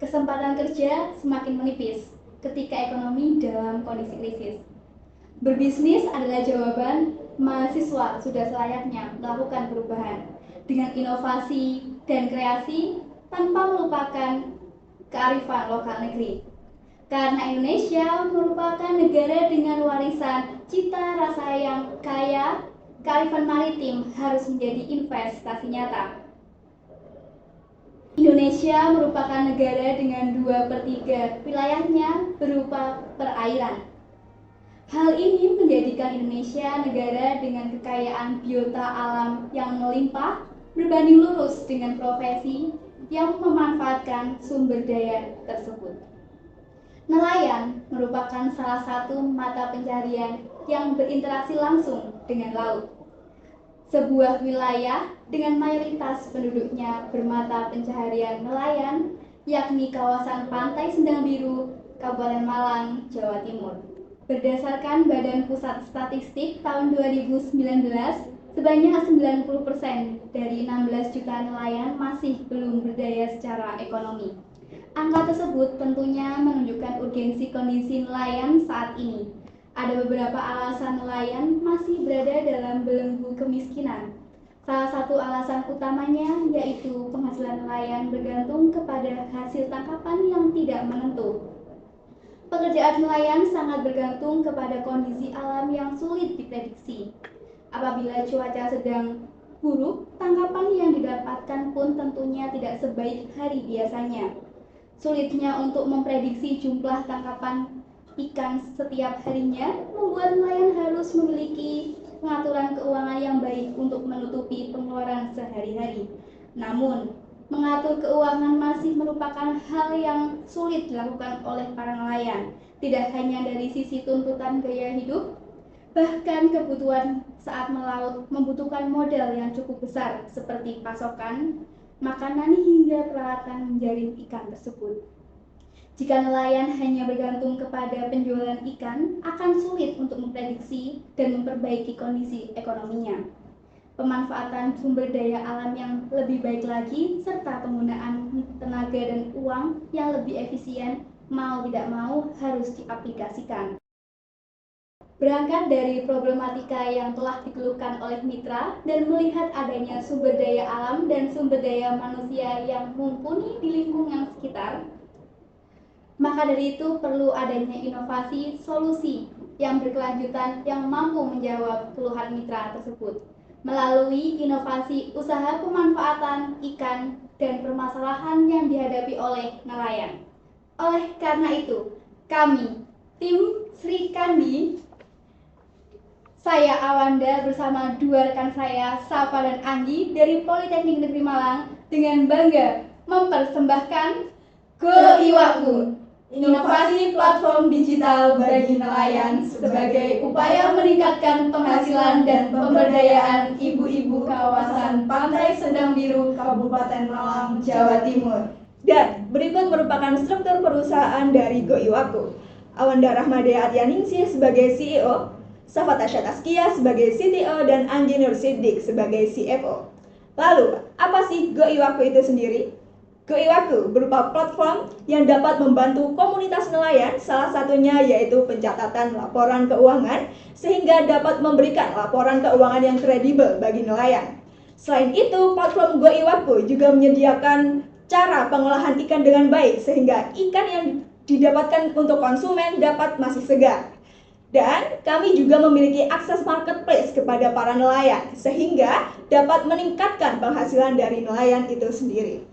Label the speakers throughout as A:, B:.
A: Kesempatan kerja semakin menipis ketika ekonomi dalam kondisi krisis. Berbisnis adalah jawaban. Mahasiswa sudah selayaknya melakukan perubahan dengan inovasi dan kreasi tanpa melupakan kearifan lokal negeri. Karena Indonesia merupakan negara dengan warisan cita rasa yang kaya, kearifan maritim harus menjadi investasi nyata. Indonesia merupakan negara dengan 2/3 wilayahnya berupa perairan. Hal ini menjadikan Indonesia negara dengan kekayaan biota alam yang melimpah berbanding lurus dengan profesi yang memanfaatkan sumber daya tersebut. Nelayan merupakan salah satu mata pencarian yang berinteraksi langsung dengan laut. Sebuah wilayah dengan mayoritas penduduknya bermata pencaharian nelayan, yakni kawasan Pantai Sendang Biru, Kabupaten Malang, Jawa Timur. Berdasarkan Badan Pusat Statistik tahun 2019, sebanyak 90% dari 16 juta nelayan masih belum berdaya secara ekonomi. Angka tersebut tentunya menunjukkan urgensi kondisi nelayan saat ini. Ada beberapa alasan nelayan masih berada dalam belenggu kemiskinan. Salah satu alasan utamanya yaitu penghasilan nelayan bergantung kepada hasil tangkapan yang tidak menentu. Pekerjaan nelayan sangat bergantung kepada kondisi alam yang sulit diprediksi. Apabila cuaca sedang buruk, tangkapan yang didapatkan pun tentunya tidak sebaik hari biasanya. Sulitnya untuk memprediksi jumlah tangkapan ikan setiap harinya membuat nelayan harus memiliki pengaturan keuangan yang baik untuk menutupi pengeluaran sehari-hari. Namun, mengatur keuangan masih merupakan hal yang sulit dilakukan oleh para nelayan, tidak hanya dari sisi tuntutan gaya hidup, bahkan kebutuhan saat melaut membutuhkan modal yang cukup besar seperti pasokan, makanan hingga peralatan menjaring ikan tersebut. Jika nelayan hanya bergantung kepada penjualan ikan, akan sulit untuk memprediksi dan memperbaiki kondisi ekonominya. Pemanfaatan sumber daya alam yang lebih baik lagi, serta penggunaan tenaga dan uang yang lebih efisien, mau tidak mau harus diaplikasikan. Berangkat dari problematika yang telah dikeluhkan oleh mitra dan melihat adanya sumber daya alam dan sumber daya manusia yang mumpuni di lingkungan sekitar, maka dari itu perlu adanya inovasi solusi yang berkelanjutan yang mampu menjawab keluhan mitra tersebut melalui inovasi usaha pemanfaatan ikan dan permasalahan yang dihadapi oleh nelayan. Oleh karena itu, kami, tim Sri Kandi, saya Awanda bersama dua rekan saya, Safa dan Anggi dari Politeknik Negeri Malang dengan bangga mempersembahkan Go Iwaku, inovasi platform digital bagi nelayan sebagai upaya meningkatkan penghasilan dan pemberdayaan ibu-ibu kawasan Pantai Sendang Biru, Kabupaten Malang, Jawa Timur.
B: Dan berikut merupakan struktur perusahaan dari Go Iwaku. Awanda Rahmadea Atianingsih sebagai CEO, Safa Tasya Taskia sebagai CTO, dan Anggi Nur Siddiq sebagai CFO. Lalu, apa sih Go Iwaku itu sendiri? Go Iwaku berupa platform yang dapat membantu komunitas nelayan, salah satunya yaitu pencatatan laporan keuangan, sehingga dapat memberikan laporan keuangan yang kredibel bagi nelayan. Selain itu, platform Go Iwaku juga menyediakan cara pengolahan ikan dengan baik, sehingga ikan yang didapatkan untuk konsumen dapat masih segar. Dan kami juga memiliki akses marketplace kepada para nelayan, sehingga dapat meningkatkan penghasilan dari nelayan itu sendiri.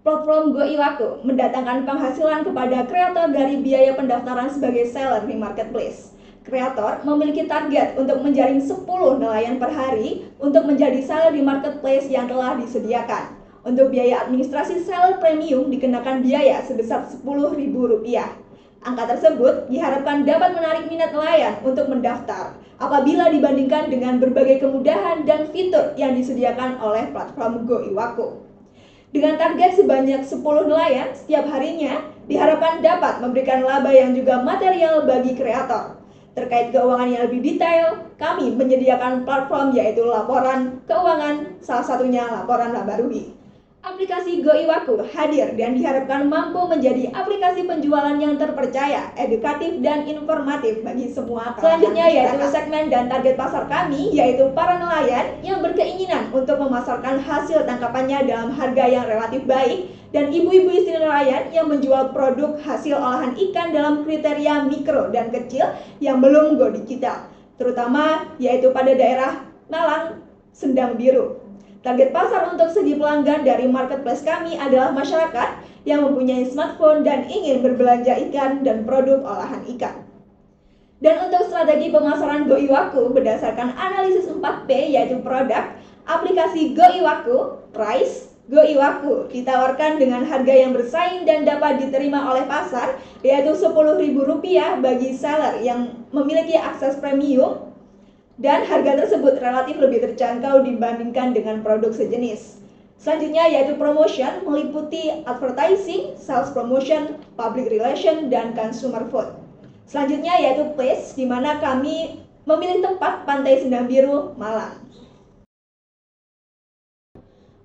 B: Platform Go Iwaku mendatangkan penghasilan kepada kreator dari biaya pendaftaran sebagai seller di marketplace. Kreator memiliki target untuk menjaring 10 nelayan per hari untuk menjadi seller di marketplace yang telah disediakan. Untuk biaya administrasi seller premium dikenakan biaya sebesar Rp10.000. Angka tersebut diharapkan dapat menarik minat nelayan untuk mendaftar apabila dibandingkan dengan berbagai kemudahan dan fitur yang disediakan oleh platform Go Iwaku. Dengan target sebanyak 10 nelayan setiap harinya, diharapkan dapat memberikan laba yang juga material bagi kreator. Terkait keuangan yang lebih detail, kami menyediakan platform yaitu laporan keuangan, salah satunya laporan laba rugi. Aplikasi GoIwaku hadir dan diharapkan mampu menjadi aplikasi penjualan yang terpercaya, edukatif, dan informatif bagi semua kalangan. Selanjutnya yaitu segmen dan target pasar kami, yaitu para nelayan yang berkeinginan untuk memasarkan hasil tangkapannya dalam harga yang relatif baik, dan ibu-ibu istri nelayan yang menjual produk hasil olahan ikan dalam kriteria mikro dan kecil yang belum go digital, terutama yaitu pada daerah Malang, Sendang Biru. Target pasar untuk segi pelanggan dari marketplace kami adalah masyarakat yang mempunyai smartphone dan ingin berbelanja ikan dan produk olahan ikan. Dan untuk strategi pemasaran GoIwaku berdasarkan analisis 4P, yaitu produk, aplikasi GoIwaku, price, GoIwaku ditawarkan dengan harga yang bersaing dan dapat diterima oleh pasar, yaitu Rp10.000 bagi seller yang memiliki akses premium, dan harga tersebut relatif lebih terjangkau dibandingkan dengan produk sejenis. Selanjutnya yaitu promotion, meliputi advertising, sales promotion, public relation, dan consumer food. Selanjutnya yaitu place, di mana kami memilih tempat Pantai Sendang Biru, Malang.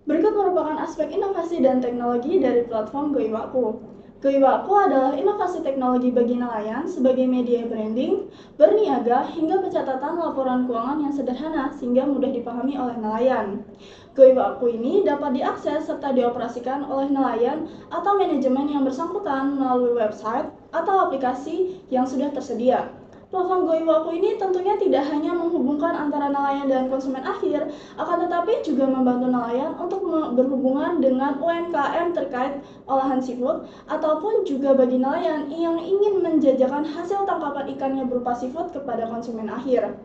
C: Berikut merupakan aspek inovasi dan teknologi dari platform GoIwaku. GoIwaku adalah inovasi teknologi bagi nelayan sebagai media branding, berniaga, hingga pencatatan laporan keuangan yang sederhana sehingga mudah dipahami oleh nelayan. GoIwaku ini dapat diakses serta dioperasikan oleh nelayan atau manajemen yang bersangkutan melalui website atau aplikasi yang sudah tersedia. Platform GoIwaku ini tentunya tidak hanya menghubungkan antara nelayan dan konsumen akhir, akan tetapi juga membantu nelayan untuk berhubungan dengan UMKM terkait olahan seafood, ataupun juga bagi nelayan yang ingin menjajakan hasil tangkapan ikannya berupa seafood kepada konsumen akhir.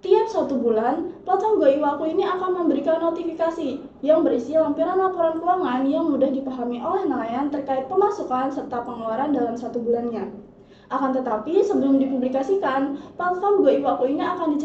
C: Tiap 1 bulan, platform GoIwaku ini akan memberikan notifikasi yang berisi lampiran laporan keuangan yang mudah dipahami oleh nelayan terkait pemasukan serta pengeluaran dalam 1 bulannya. Akan tetapi, sebelum dipublikasikan, platform GoIwaku ini akan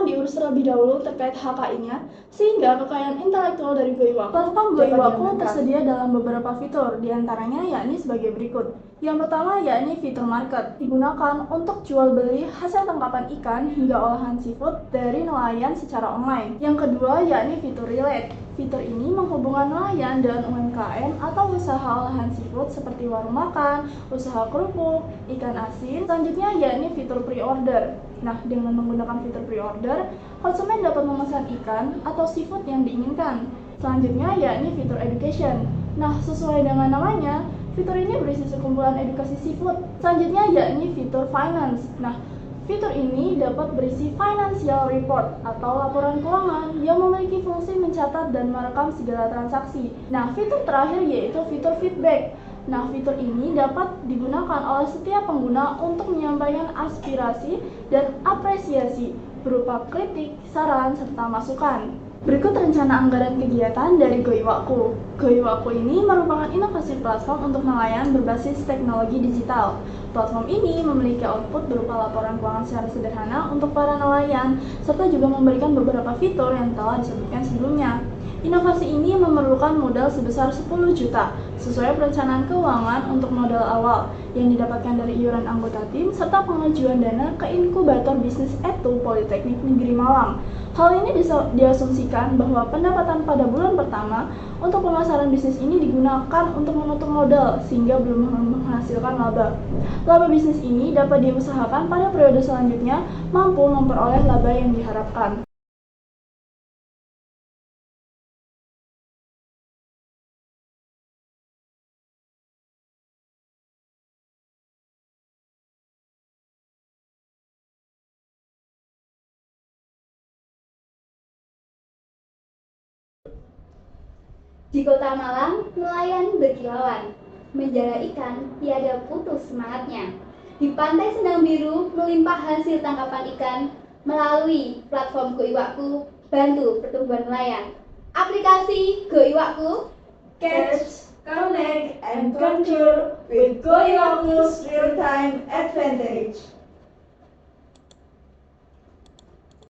C: diurus terlebih dahulu terkait HKI-nya, sehingga kekayaan intelektual dari GoIwaku. Platform GoIwaku tersedia dalam beberapa fitur, diantaranya yakni sebagai berikut. Yang pertama yakni fitur market, digunakan untuk jual beli hasil tangkapan ikan hingga olahan seafood dari nelayan secara online. Yang kedua yakni fitur relate. Fitur ini menghubungkan nelayan dan UMKM atau usaha olahan seafood seperti warung makan, usaha kerupuk, ikan asin. Selanjutnya yakni fitur pre-order. Nah, dengan menggunakan fitur pre-order, konsumen dapat memesan ikan atau seafood yang diinginkan. Selanjutnya yakni fitur education. Nah, sesuai dengan namanya, fitur ini berisi sekumpulan edukasi seafood. Selanjutnya yakni fitur finance. Nah, fitur ini dapat berisi financial report atau laporan keuangan yang memiliki fungsi mencatat dan merekam segala transaksi. Nah, fitur terakhir yaitu fitur feedback. Nah, fitur ini dapat digunakan oleh setiap pengguna untuk menyampaikan aspirasi dan apresiasi berupa kritik, saran, serta masukan. Berikut rencana anggaran kegiatan dari GoIwaku. GoIwaku ini merupakan inovasi platform untuk nelayan berbasis teknologi digital. Platform ini memiliki output berupa laporan keuangan secara sederhana untuk para nelayan, serta juga memberikan beberapa fitur yang telah disebutkan sebelumnya. Inovasi ini memerlukan modal sebesar 10 juta, sesuai perencanaan keuangan untuk modal awal yang didapatkan dari iuran anggota tim serta pengajuan dana ke inkubator bisnis E2 Politeknik Negeri Malang. Hal ini diasumsikan bahwa pendapatan pada bulan pertama untuk pemasaran bisnis ini digunakan untuk menutup modal sehingga belum menghasilkan laba. Laba bisnis ini dapat diusahakan pada periode selanjutnya mampu memperoleh laba yang diharapkan.
A: Di kota Malang, nelayan berkilauan. Menjara ikan tiada putus semangatnya. Di Pantai Sendang Biru melimpah hasil tangkapan ikan melalui platform GoIwaku bantu pertumbuhan nelayan. Aplikasi GoIwaku,
B: Catch, connect, and control with GoIwaku's real-time advantage.